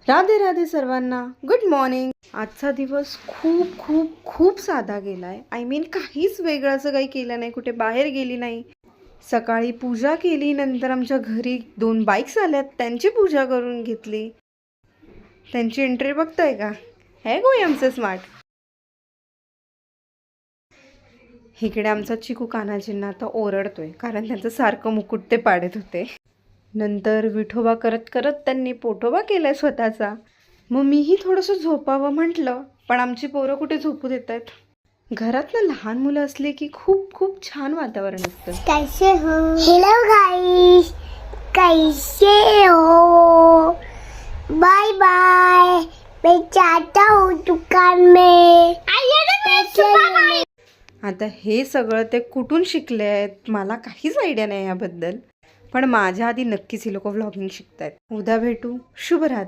राधे राधे सर्वांना. Good morning. आजचा दिवस खूप खूप खूप साधा गेलाय. आय मीन काहीच वेगळं असं काही केलं नाही, कुठे बाहेर गेली नाही. सकाळी पूजा केली, नंतर आमच्या घरी 2 बाईक्स आल्यात, त्यांची पूजा करून घेतली. त्यांची एंट्री बघताय का? हे गोय आमचं स्मार्ट. इकडे आमचा चिकू कान्हाजींना आता ओरडतोय, कारण त्यांचं सारखं मुकुट ते पाडत होते. नंतर विठोबा करत करत त्यांनी पोटोबा केलाय स्वतःचा. मग मीही थोडंसं झोपावं म्हटलं, पण आमची पोरं कुठे झोपू देत आहेत. घरात ना लहान मुलं असले की खूप खूप छान वातावरण असतं. कैसे हो? हेलो गाइस, कैसे हो? Bye bye. मैं जाता हूँ दुकान में. आता हे सगळं ते कुठून शिकले आहेत मला काहीच आयडिया नाही याबद्दल, पण माझ्या आधी नक्कीच हे लोक व्लॉगिंग शिकतायत. उद्या भेटू. शुभरात्री.